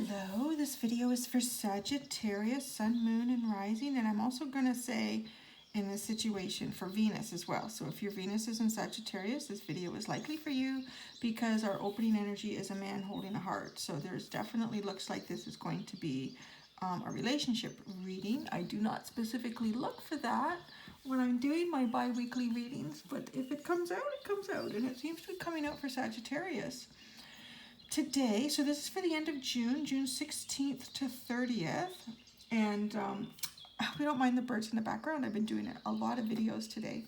Hello, this video is for Sagittarius, Sun, Moon, and Rising, and I'm also going to say in this situation for Venus as well. So if your Venus is in Sagittarius, this video is likely for you because our opening energy is a man holding a heart. So there's definitely looks like this is going to be a relationship reading. I do not specifically look for that when I'm doing my bi-weekly readings, but if it comes out, it comes out, and it seems to be coming out for Sagittarius. Today, so this is for the end of June, June 16th to 30th, and I hope you don't mind the birds in the background. I've been doing a lot of videos today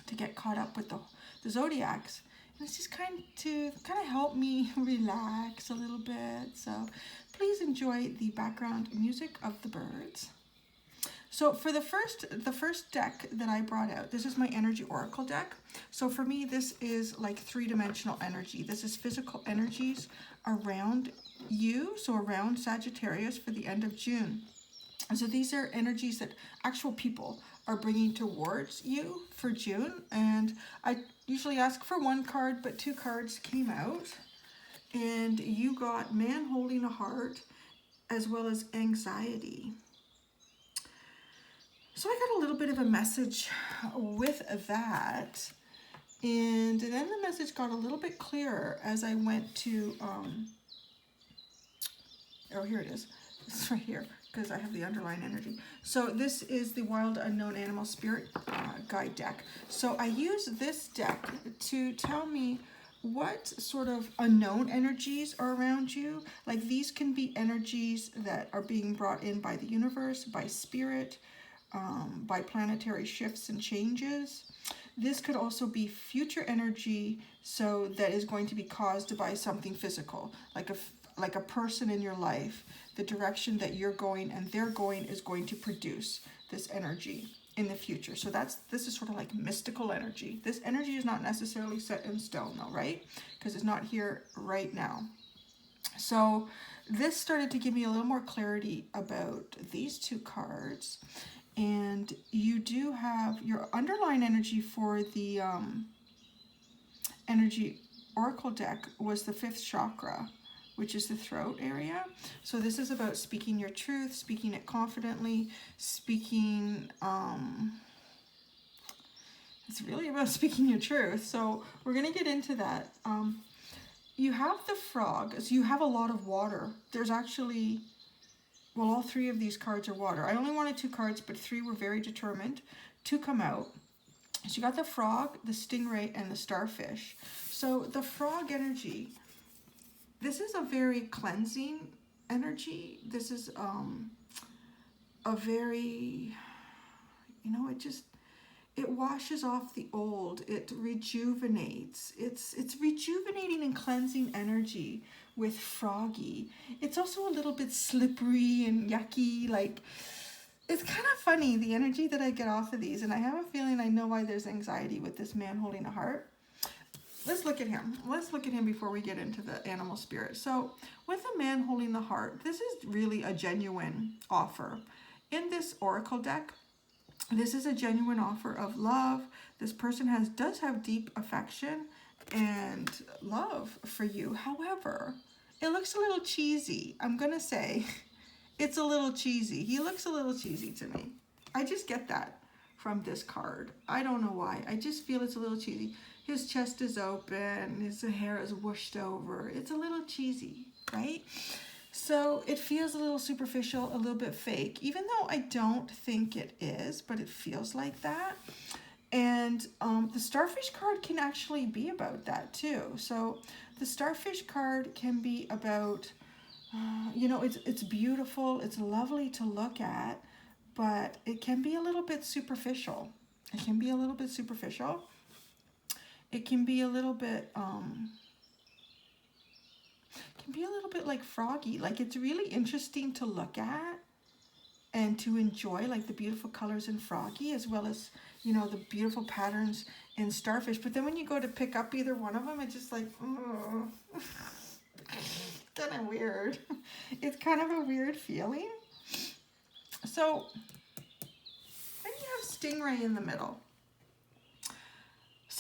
to get caught up with the zodiacs, and it's just kind of help me relax a little bit. So please enjoy the background music of the birds. So for the first deck that I brought out, this is my energy oracle deck. So for me, this is like three-dimensional energy. This is physical energies around you, so around Sagittarius for the end of June. And so these are energies that actual people are bringing towards you for June. And I usually ask for one card, but two cards came out. And you got man holding a heart as well as anxiety. So I got a little bit of a message with that, and then the message got a little bit clearer as I went to, oh, here it is. It's right here because I have the underlying energy. So this is the Wild Unknown Animal Spirit Guide deck. So I use this deck to tell me what sort of unknown energies are around you. Like these can be energies that are being brought in by the universe, by spirit, by planetary shifts and changes. This could also be future energy, so that is going to be caused by something physical, like a person in your life. The direction that you're going and they're going is going to produce this energy in the future. So this is sort of like mystical energy. This energy is not necessarily set in stone though, right? Because it's not here right now. So this started to give me a little more clarity about these two cards. And you do have your underlying energy for the energy oracle deck was the 5th chakra, which is the throat area. So this is about speaking your truth, speaking it confidently, speaking, it's really about speaking your truth. So we're going to get into that. You have the frog, so you have a lot of water. There's actually, well, all three of these cards are water. I only wanted 2 cards, but 3 were very determined to come out. So you got the frog, the stingray, and the starfish. So the frog energy, this is a very cleansing energy. This is a very, it washes off the old. It rejuvenates. It's rejuvenating and cleansing energy with froggy. It's also a little bit slippery and yucky. Like, it's kind of funny, the energy that I get off of these. And I have a feeling I know why there's anxiety with this man holding a heart. Let's look at him. Let's look at him before we get into the animal spirit. So with a man holding the heart, this is really a genuine offer. In this oracle deck, this is a genuine offer of love. This person does have deep affection and love for you. However, it looks a little cheesy. I'm going to say it's a little cheesy. He looks a little cheesy to me. I just get that from this card. I don't know why. I just feel it's a little cheesy. His chest is open. His hair is whooshed over. It's a little cheesy, right? So it feels a little superficial, a little bit fake, even though I don't think it is, but it feels like that. And the starfish card can actually be about that too. So the starfish card can be about, it's beautiful, it's lovely to look at, but it can be a little bit superficial. It can be a little bit superficial. It can be a little bit, like froggy. Like, it's really interesting to look at and to enjoy, like the beautiful colors in froggy as well as, the beautiful patterns in starfish. But then when you go to pick up either one of them, it's just like, oh, kind of weird. It's kind of a weird feeling. So then you have stingray in the middle.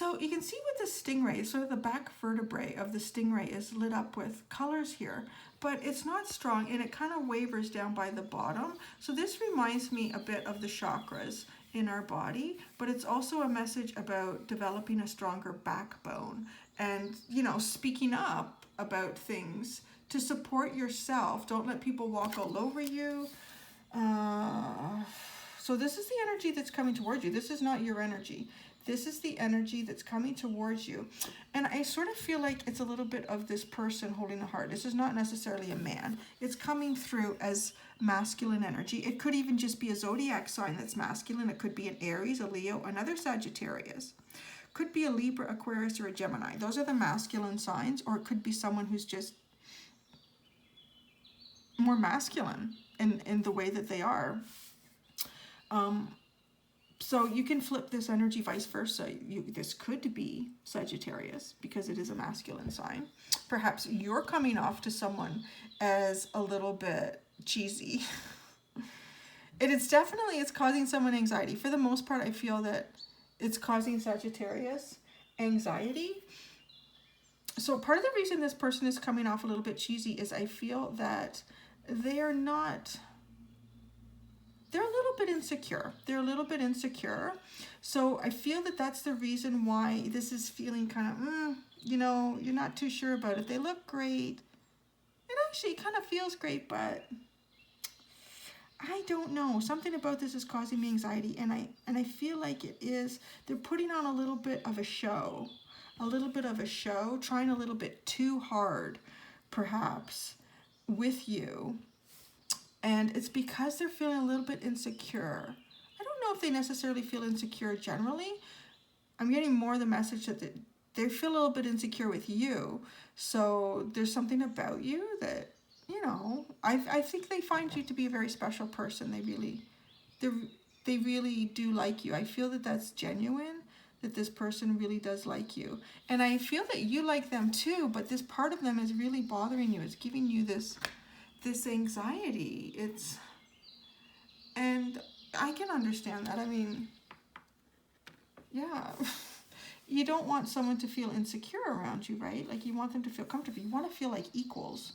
So you can see with the stingray, sort of the back vertebrae of the stingray is lit up with colors here, but it's not strong and it kind of wavers down by the bottom. So this reminds me a bit of the chakras in our body, but it's also a message about developing a stronger backbone and, you know, speaking up about things to support yourself. Don't let people walk all over you. So this is the energy that's coming towards you. This is not your energy. This is the energy that's coming towards you. And I sort of feel like it's a little bit of this person holding a heart. This is not necessarily a man. It's coming through as masculine energy. It could even just be a zodiac sign that's masculine. It could be an Aries, a Leo, another Sagittarius. Could be a Libra, Aquarius, or a Gemini. Those are the masculine signs. Or it could be someone who's just more masculine in the way that they are. So you can flip this energy vice versa. This could be Sagittarius because it is a masculine sign. Perhaps you're coming off to someone as a little bit cheesy. It's causing someone anxiety. For the most part, I feel that it's causing Sagittarius anxiety. So part of the reason this person is coming off a little bit cheesy is I feel that they're a little bit insecure. They're a little bit insecure. So I feel that that's the reason why this is feeling kind of, you know, you're not too sure about it. They look great. It actually kind of feels great, but I don't know. Something about this is causing me anxiety, and I feel like they're putting on a little bit of a show. Trying a little bit too hard, perhaps, with you. And it's because they're feeling a little bit insecure. I don't know if they necessarily feel insecure generally. I'm getting more the message that they feel a little bit insecure with you. So there's something about you that, you know, I think they find you to be a very special person. They really do like you. I feel that that's genuine, that this person really does like you. And I feel that you like them too, but this part of them is really bothering you. It's giving you this anxiety. And I can understand that. I mean, yeah, you don't want someone to feel insecure around you, right? Like you want them to feel comfortable. You want to feel like equals.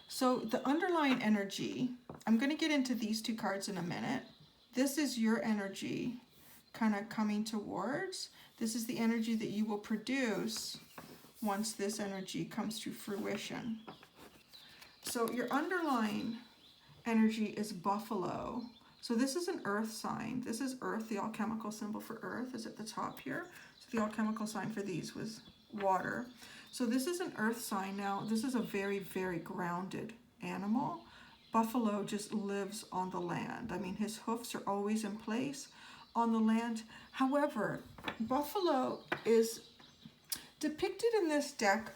So the underlying energy, I'm going to get into these two cards in a minute. This is your energy kind of coming towards. This is the energy that you will produce once this energy comes to fruition. So your underlying energy is buffalo. So this is an earth sign. This is earth. The alchemical symbol for earth is at the top here. So the alchemical sign for these was water. So this is an earth sign. Now, this is a very, very grounded animal. Buffalo just lives on the land. I mean, his hoofs are always in place on the land. However, buffalo is depicted in this deck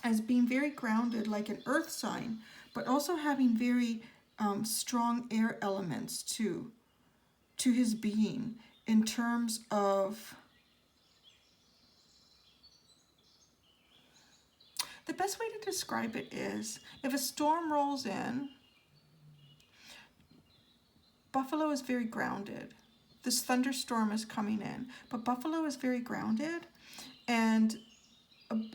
as being very grounded, like an earth sign, but also having very strong air elements to his being in terms of the best way to describe it is if a storm rolls in, buffalo is very grounded. This thunderstorm is coming in, but buffalo is very grounded, and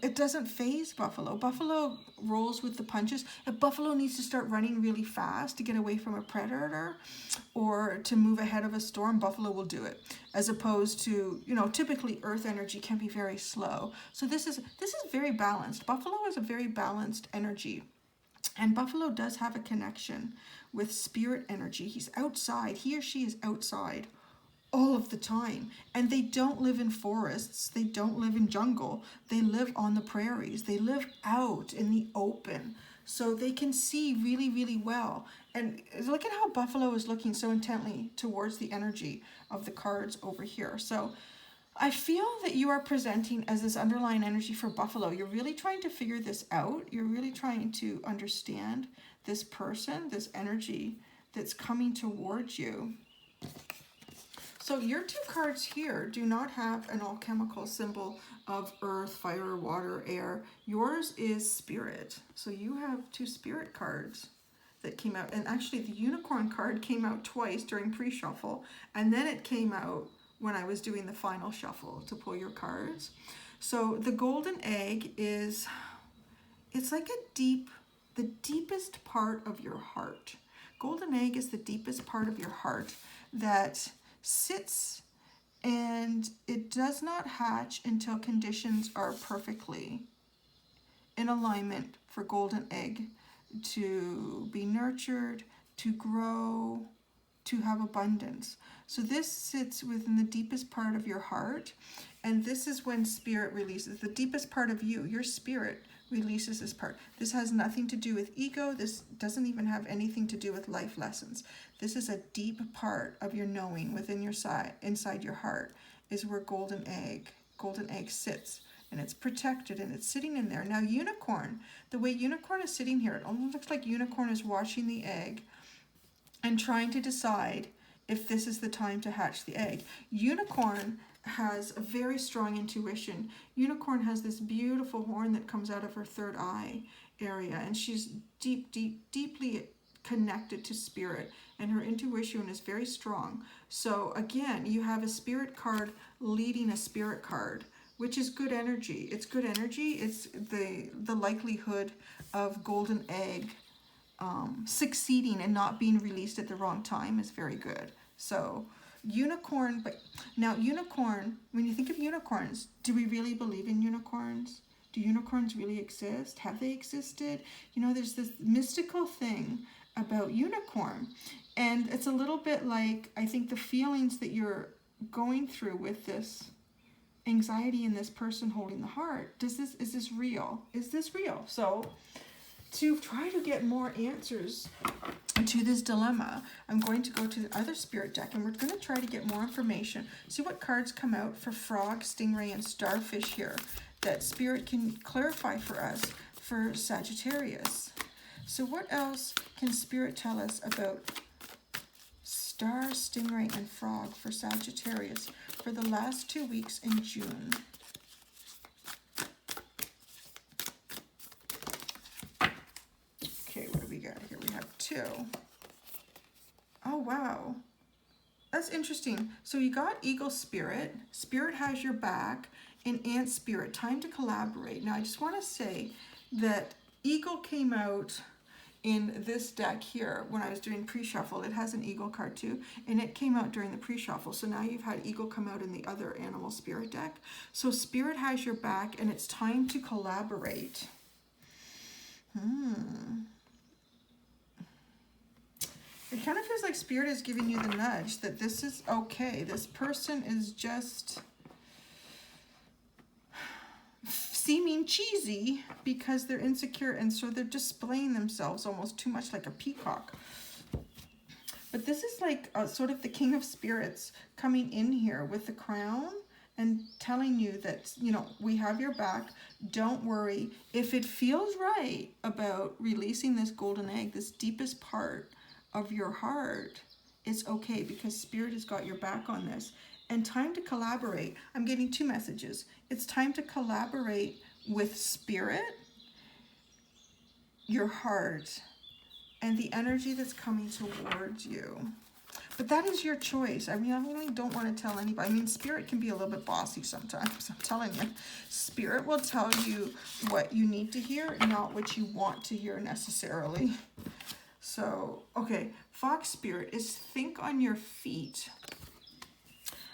it doesn't faze buffalo. Buffalo rolls with the punches. If buffalo needs to start running really fast to get away from a predator or to move ahead of a storm, buffalo will do it. As opposed to, you know, typically earth energy can be very slow. So this is very balanced. Buffalo is a very balanced energy. And buffalo does have a connection with spirit energy. He's outside. He or she is outside all of the time. And they don't live in forests. They don't live in jungle. They live on the prairies. They live out in the open. So they can see really, really well. And look at how buffalo is looking so intently towards the energy of the cards over here. So I feel that you are presenting as this underlying energy for buffalo. You're really trying to figure this out. You're really trying to understand this person, this energy that's coming towards you. So your two cards here do not have an alchemical symbol of earth, fire, water, air. Yours is spirit. So you have two spirit cards that came out. And actually the unicorn card came out twice during pre-shuffle. And then it came out when I was doing the final shuffle to pull your cards. So the golden egg is, it's like the deepest part of your heart. Golden egg is the deepest part of your heart that sits, and it does not hatch until conditions are perfectly in alignment for golden egg to be nurtured, to grow, to have abundance. So this sits within the deepest part of your heart, and this is when spirit releases the deepest part of you. Your spirit releases this part. This has nothing to do with ego. This doesn't even have anything to do with life lessons. This is a deep part of your knowing within your inside your heart is where golden egg sits, and it's protected and it's sitting in there. Now unicorn, the way unicorn is sitting here, it almost looks like unicorn is watching the egg and trying to decide if this is the time to hatch the egg. Unicorn has a very strong intuition. Unicorn has this beautiful horn that comes out of her third eye area, and she's deeply connected to spirit, and her intuition is very strong. So again, you have a spirit card leading a spirit card, which is good energy. It's good energy. It's the likelihood of golden egg succeeding and not being released at the wrong time is very good. So unicorn, but now unicorn, when you think of unicorns, do we really believe in unicorns? Do unicorns really exist? Have they existed? You know, there's this mystical thing about unicorn, and it's a little bit like, I think the feelings that you're going through with this anxiety in this person holding the heart, is this real? Is this real? So to try to get more answers to this dilemma, I'm going to go to the other spirit deck, and we're going to try to get more information. See what cards come out for frog, stingray, and starfish here that spirit can clarify for us for Sagittarius. So what else can spirit tell us about star, stingray, and frog for Sagittarius for the last 2 weeks in June? Okay, what do we got here? We have 2. Oh, wow. That's interesting. So you got eagle spirit. Spirit has your back. And ant spirit. Time to collaborate. Now, I just want to say that eagle came out in this deck here when I was doing pre-shuffle. It has an eagle card too, and it came out during the pre-shuffle. So now you've had eagle come out in the other animal spirit deck. So spirit has your back, and it's time to collaborate. It kind of feels like spirit is giving you the nudge that this is okay. This person is just seeming cheesy because they're insecure, and so they're displaying themselves almost too much like a peacock. But this is like sort of the king of spirits coming in here with the crown and telling you that, you know, we have your back. Don't worry. If it feels right about releasing this golden egg, this deepest part of your heart, it's okay, because spirit has got your back on this. And time to collaborate. I'm getting 2 messages. It's time to collaborate with spirit, your heart, and the energy that's coming towards you. But that is your choice. I mean, I really don't want to tell anybody. I mean, spirit can be a little bit bossy sometimes. I'm telling you. Spirit will tell you what you need to hear, not what you want to hear necessarily. So, okay. Fox spirit is think on your feet.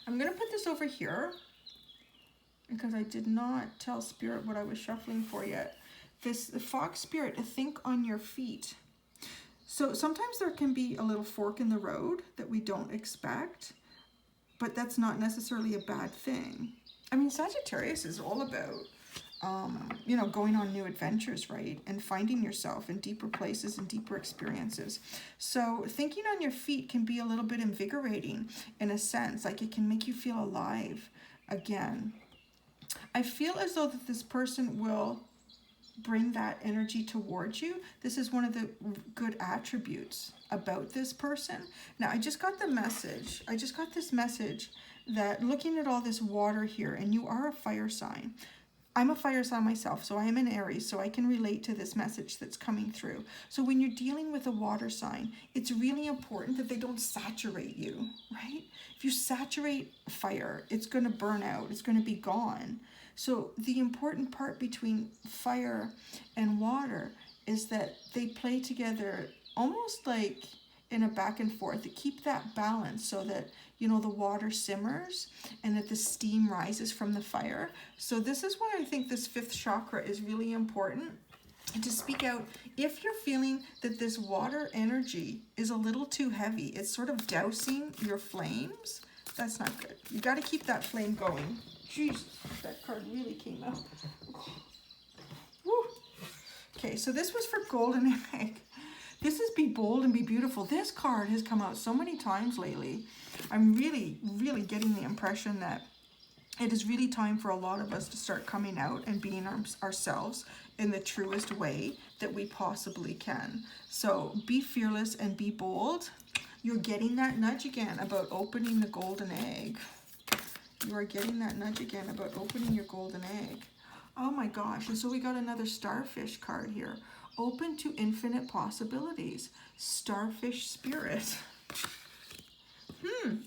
I'm going to put this over here because I did not tell spirit what I was shuffling for yet. The fox spirit, think on your feet. So sometimes there can be a little fork in the road that we don't expect, but that's not necessarily a bad thing. I mean, Sagittarius is all about, you know, going on new adventures, right? And finding yourself in deeper places and deeper experiences. So thinking on your feet can be a little bit invigorating in a sense, like it can make you feel alive again. I feel as though that this person will bring that energy towards you. This is one of the good attributes about this person. Now, I just got the message. I just got this message that looking at all this water here, and you are a fire sign. I'm a fire sign myself, so I am an Aries, so I can relate to this message that's coming through. So when you're dealing with a water sign, it's really important that they don't saturate you, right? If you saturate fire, it's going to burn out. It's going to be gone. So the important part between fire and water is that they play together almost like in a back and forth to keep that balance so that, you know, the water simmers and that the steam rises from the fire. So this is why I think this fifth chakra is really important, and to speak out if you're feeling that this water energy is a little too heavy. It's sort of dousing your flames. That's not good. You got to keep that flame going. Jeez, that card really came out. Woo. Okay, so this was for golden egg. This is Be Bold and Be Beautiful. This card has come out so many times lately. I'm really, really getting the impression that it is really time for a lot of us to start coming out and being ourselves in the truest way that we possibly can. So be fearless and be bold. You're getting that nudge again about opening the golden egg. You are getting that nudge again about opening your golden egg. Oh my gosh, and so we got another starfish card here. Open to infinite possibilities. Starfish spirit.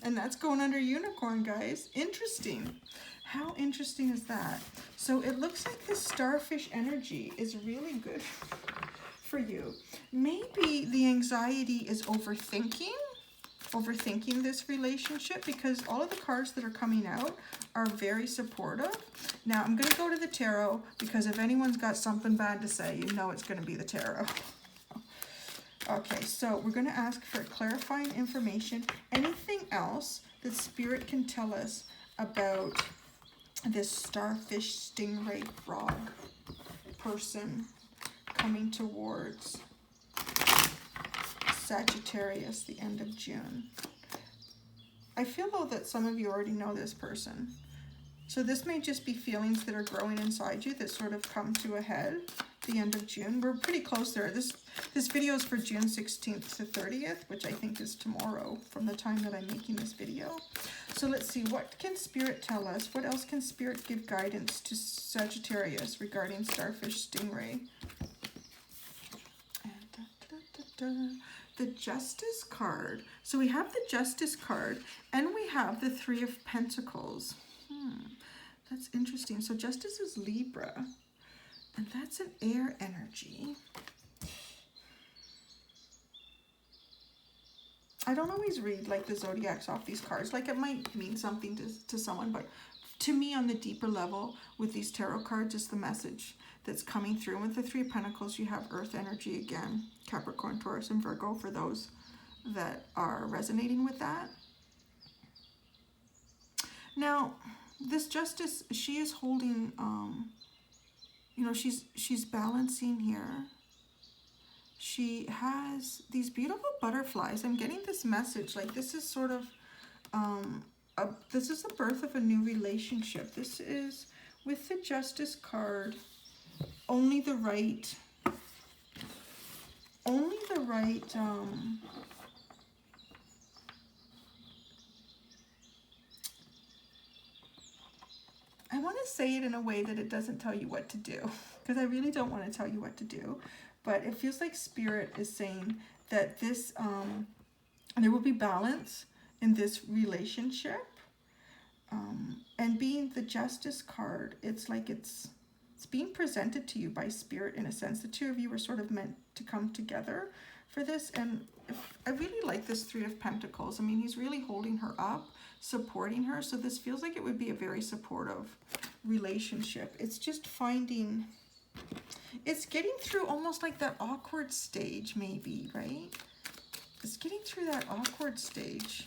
And that's going under unicorn, guys. Interesting. How interesting is that? So it looks like this starfish energy is really good for you. Maybe the anxiety is overthinking this relationship, because all of the cards that are coming out are very supportive. Now I'm going to go to the tarot, because if anyone's got something bad to say, you know it's going to be the tarot. Okay, so we're going to ask for clarifying information. Anything else that Spirit can tell us about this starfish stingray frog person coming towards Sagittarius the end of June? I feel though that some of you already know this person. So this may just be feelings that are growing inside you that sort of come to a head the end of June. We're pretty close there. This video is for June 16th to 30th, which I think is tomorrow from the time that I'm making this video. So let's see, what can Spirit tell us? What else can Spirit give guidance to Sagittarius regarding starfish stingray? And the Justice card. So we have the Justice card and we have the Three of Pentacles. That's interesting. So Justice is Libra, and that's an air energy. I don't always read like the zodiacs off these cards. Like it might mean something to someone, but to me on the deeper level with these tarot cards is the message that's coming through. With the Three of Pentacles, you have earth energy again, Capricorn, Taurus, and Virgo, for those that are resonating with that. Now, this Justice, she is holding, you know, she's balancing here. She has these beautiful butterflies. I'm getting this message, like this is sort of, this is the birth of a new relationship. This is, with the Justice card, only the right, I want to say it in a way that it doesn't tell you what to do, because I really don't want to tell you what to do, but it feels like Spirit is saying that this, there will be balance in this relationship, and being the Justice card, it's like it's being presented to you by Spirit in a sense. The two of you were sort of meant to come together for this, and I really like this Three of Pentacles. I mean, he's really holding her up, supporting her, so this feels like it would be a very supportive relationship. It's just finding, it's getting through almost like that awkward stage maybe, right? It's getting through that awkward stage.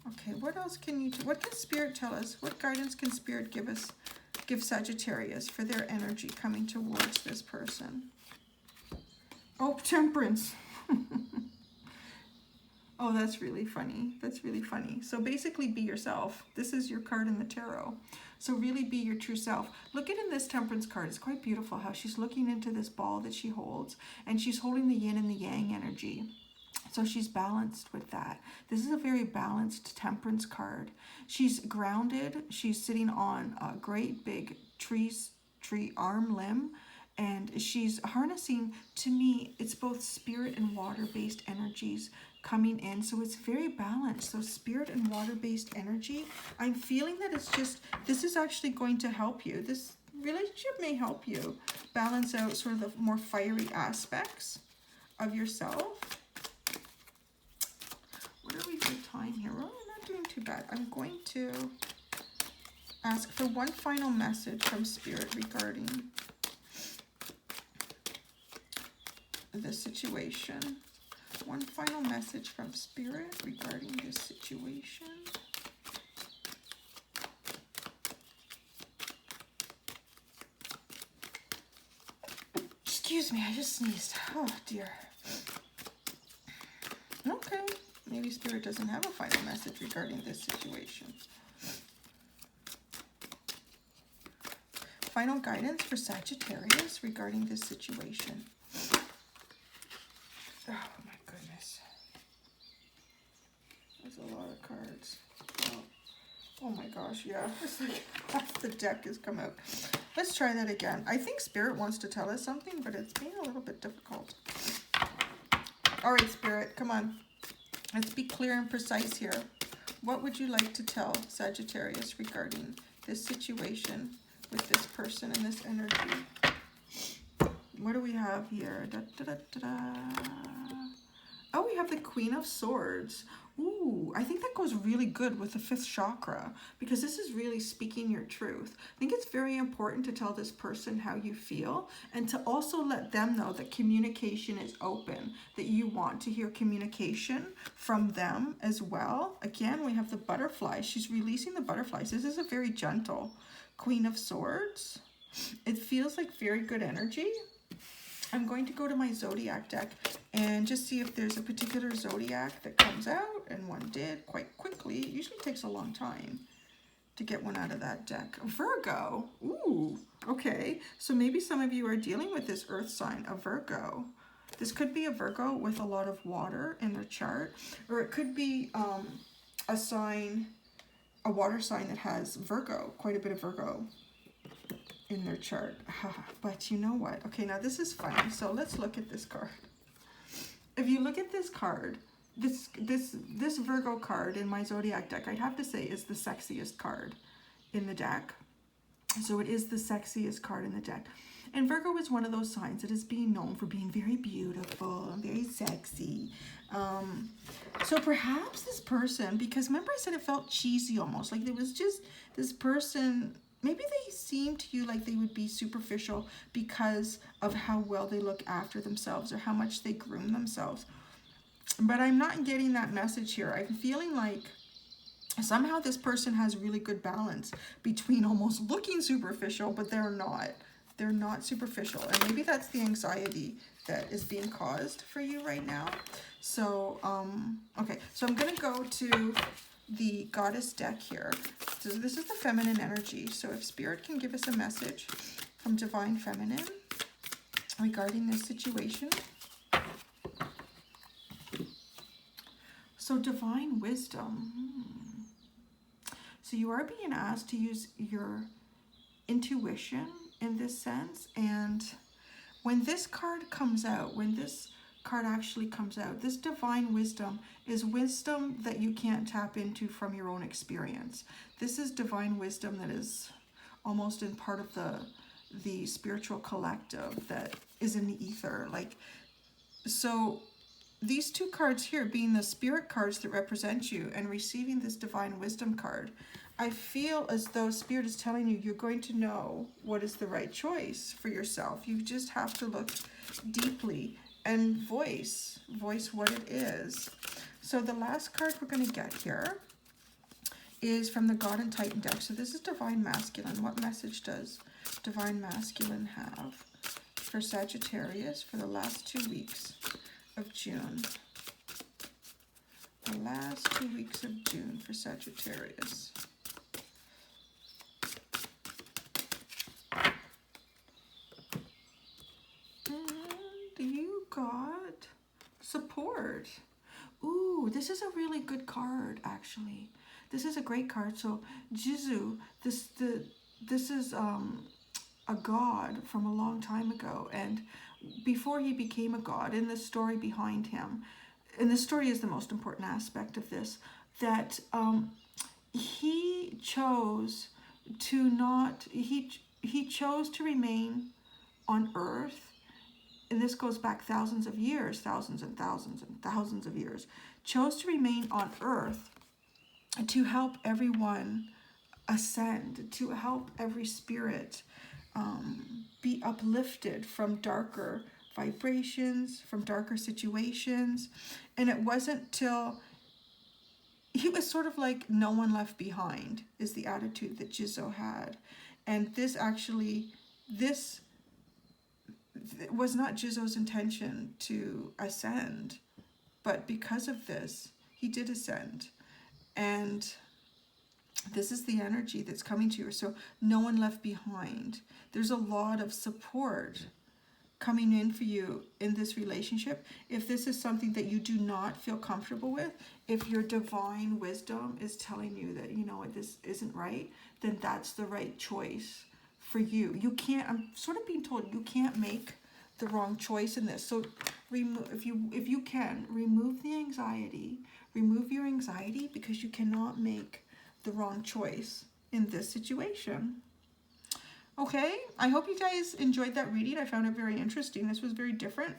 Okay, what else can you do? What can Spirit tell us? What guidance can Spirit give Sagittarius for their energy coming towards this person? Oh, Temperance. Oh, that's really funny. That's really funny. So basically be yourself. This is your card in the tarot. So really be your true self. Look at in this Temperance card. It's quite beautiful how she's looking into this ball that she holds, and she's holding the yin and the yang energy. So she's balanced with that. This is a very balanced temperance card. She's grounded. She's sitting on a great big tree arm limb, and she's harnessing, to me, it's both spirit and water-based energies coming in. So it's very balanced. So spirit and water-based energy, I'm feeling that it's just, this is actually going to help you. This relationship may help you balance out sort of the more fiery aspects of yourself. What are we for time here? Well, we're not doing too bad. I'm going to ask for one final message from Spirit regarding this situation. One final message from Spirit regarding this situation. Excuse me, I just sneezed. Oh dear. Okay. Maybe Spirit doesn't have a final message regarding this situation. Final guidance for Sagittarius regarding this situation. Oh my goodness. There's a lot of cards. Oh my gosh, yeah. It's like half the deck has come out. Let's try that again. I think Spirit wants to tell us something, but it's being a little bit difficult. All right, Spirit, come on. Let's be clear and precise here. What would you like to tell Sagittarius regarding this situation with this person and this energy? What do we have here? Da, da, da, da, da. Oh, we have the Queen of Swords. Ooh, I think that goes really good with the 5th chakra, because this is really speaking your truth. I think it's very important to tell this person how you feel, and to also let them know that communication is open, that you want to hear communication from them as well. Again, we have the butterfly. She's releasing the butterflies. This is a very gentle Queen of Swords. It feels like very good energy. I'm going to go to my Zodiac deck and just see if there's a particular Zodiac that comes out, and one did quite quickly. It usually takes a long time to get one out of that deck. Virgo. Ooh, okay. So maybe some of you are dealing with this earth sign, a Virgo. This could be a Virgo with a lot of water in their chart, or it could be a sign, a water sign that has Virgo, quite a bit of Virgo in their chart. But you know what? Okay, now this is funny. So let's look at this card. If you look at this card, this Virgo card in my Zodiac deck, I'd have to say is the sexiest card in the deck. So it is the sexiest card in the deck. And Virgo is one of those signs that is being known for being very beautiful and very sexy. So perhaps this person, because remember I said it felt cheesy almost, like there was just this person. Maybe they seem to you like they would be superficial because of how well they look after themselves or how much they groom themselves. But I'm not getting that message here. I'm feeling like somehow this person has really good balance between almost looking superficial, but they're not. They're not superficial. And maybe that's the anxiety that is being caused for you right now. So, okay. So I'm going to go to the Goddess deck here. So this is the feminine energy. So if Spirit can give us a message from Divine Feminine regarding this situation. So Divine Wisdom. So you are being asked to use your intuition in this sense. And when this card comes out, when this card actually comes out, this Divine Wisdom is wisdom that you can't tap into from your own experience. This is divine wisdom that is almost in part of the spiritual collective that is in the ether. Like, so these two cards here being the spirit cards that represent you and receiving this Divine Wisdom card, I feel as though Spirit is telling you you're going to know what is the right choice for yourself. You just have to look deeply and voice what it is. So the last card we're going to get here is from the God and Titan deck. So this is Divine Masculine. What message does Divine Masculine have for Sagittarius for the last 2 weeks of June? The last 2 weeks of June for Sagittarius. And you got support. Ooh, this is a really good card, actually. This is a great card. So Jizu, this is a god from a long time ago, and before he became a god, in the story behind him, and the story is the most important aspect of this, that he chose to not, he chose to remain on earth, and this goes back thousands of years, thousands and thousands and thousands of years, chose to remain on earth to help everyone ascend, to help every spirit be uplifted from darker vibrations, from darker situations. And it wasn't till he was sort of like no one left behind is the attitude that Jizo had. And this was not Jizo's intention to ascend, but because of this, he did ascend. And this is the energy that's coming to you. So no one left behind. There's a lot of support coming in for you in this relationship. If this is something that you do not feel comfortable with, if your divine wisdom is telling you that, you know what, this isn't right, then that's the right choice for you. You can't, I'm sort of being told you can't make the wrong choice in this. So remove, if you can, remove the anxiety, remove your anxiety, because you cannot make the wrong choice in this situation. Okay, I hope you guys enjoyed that reading. I found it very interesting. This was very different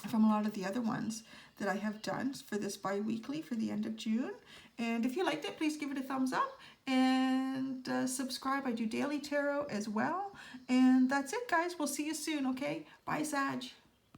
from a lot of the other ones that I have done for this bi-weekly for the end of June. And if you liked it, please give it a thumbs up and subscribe. I do daily tarot as well. And that's it, guys. We'll see you soon, okay? Bye, Sag.